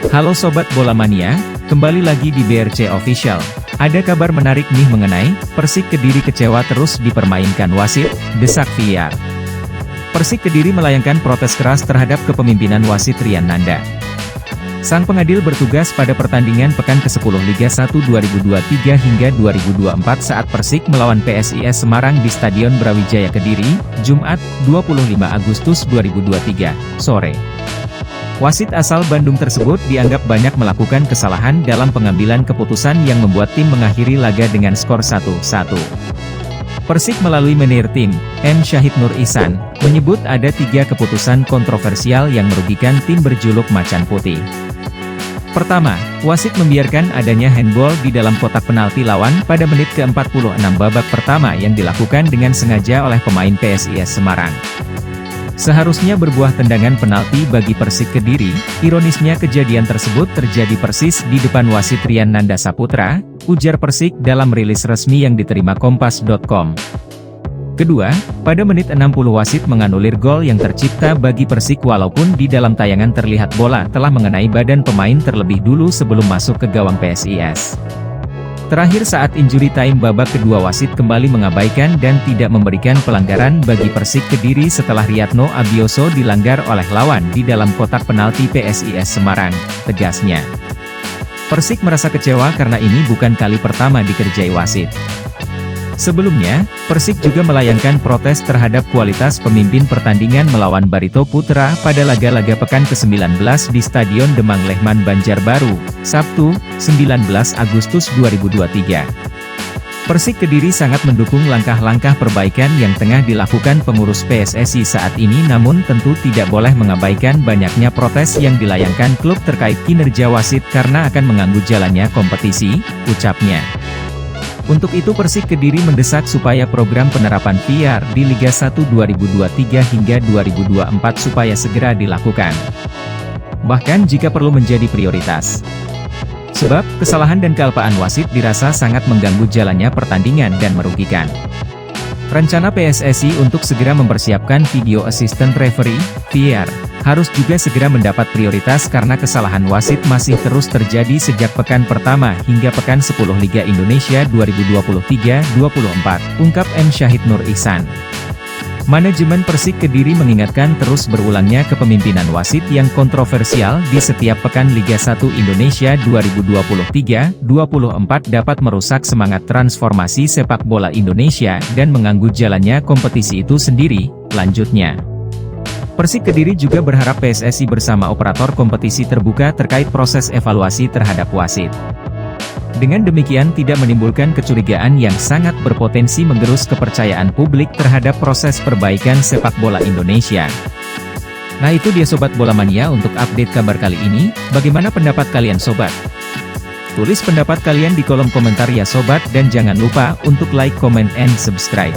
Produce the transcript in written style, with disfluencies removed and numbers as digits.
Halo Sobat Bola Mania, kembali lagi di BRC Official. Ada kabar menarik nih mengenai Persik Kediri kecewa terus dipermainkan wasit, desak VAR. Persik Kediri melayangkan protes keras terhadap kepemimpinan wasit Rian Nanda. Sang pengadil bertugas pada pertandingan pekan ke-10 Liga 1 2023 hingga 2024 saat Persik melawan PSIS Semarang di Stadion Brawijaya Kediri, Jumat, 25 Agustus 2023, sore. Wasit asal Bandung tersebut dianggap banyak melakukan kesalahan dalam pengambilan keputusan yang membuat tim mengakhiri laga dengan skor 1-1. Persik melalui manajer tim, M. Syahid Nur Ihsan, menyebut ada 3 keputusan kontroversial yang merugikan tim berjuluk Macan Putih. Pertama, wasit membiarkan adanya handball di dalam kotak penalti lawan pada menit ke-46 babak pertama yang dilakukan dengan sengaja oleh pemain PSIS Semarang. Seharusnya berbuah tendangan penalti bagi Persik Kediri, ironisnya kejadian tersebut terjadi persis di depan wasit Rian Nanda Saputra, ujar Persik dalam rilis resmi yang diterima Kompas.com. Kedua, pada menit 60 wasit menganulir gol yang tercipta bagi Persik walaupun di dalam tayangan terlihat bola telah mengenai badan pemain terlebih dulu sebelum masuk ke gawang PSIS. Terakhir saat injury time babak kedua wasit kembali mengabaikan dan tidak memberikan pelanggaran bagi Persik Kediri setelah Riyadno Abioso dilanggar oleh lawan di dalam kotak penalti PSIS Semarang, tegasnya. Persik merasa kecewa karena ini bukan kali pertama dikerjai wasit. Sebelumnya, Persik juga melayangkan protes terhadap kualitas pemimpin pertandingan melawan Barito Putra pada laga-laga pekan ke-19 di Stadion Demang Lehman Banjarbaru, Sabtu, 19 Agustus 2023. Persik Kediri sangat mendukung langkah-langkah perbaikan yang tengah dilakukan pengurus PSSI saat ini namun tentu tidak boleh mengabaikan banyaknya protes yang dilayangkan klub terkait kinerja wasit karena akan mengganggu jalannya kompetisi, ucapnya. Untuk itu Persik Kediri mendesak supaya program penerapan VAR di Liga 1 2023 hingga 2024 supaya segera dilakukan. Bahkan jika perlu menjadi prioritas. Sebab, kesalahan dan kealpaan wasit dirasa sangat mengganggu jalannya pertandingan dan merugikan. Rencana PSSI untuk segera mempersiapkan Video Assistant Referee, VAR, harus juga segera mendapat prioritas karena kesalahan wasit masih terus terjadi sejak pekan pertama hingga pekan 10 Liga Indonesia 2023-24, ungkap M. Syahid Nur Ihsan. Manajemen Persik Kediri mengingatkan terus berulangnya kepemimpinan wasit yang kontroversial di setiap pekan Liga 1 Indonesia 2023-24 dapat merusak semangat transformasi sepak bola Indonesia dan mengganggu jalannya kompetisi itu sendiri, lanjutnya. Persik Kediri juga berharap PSSI bersama operator kompetisi terbuka terkait proses evaluasi terhadap wasit. Dengan demikian tidak menimbulkan kecurigaan yang sangat berpotensi menggerus kepercayaan publik terhadap proses perbaikan sepak bola Indonesia. Nah itu dia Sobat Bola Mania untuk update kabar kali ini, bagaimana pendapat kalian Sobat? Tulis pendapat kalian di kolom komentar ya Sobat dan jangan lupa untuk like, comment, and subscribe.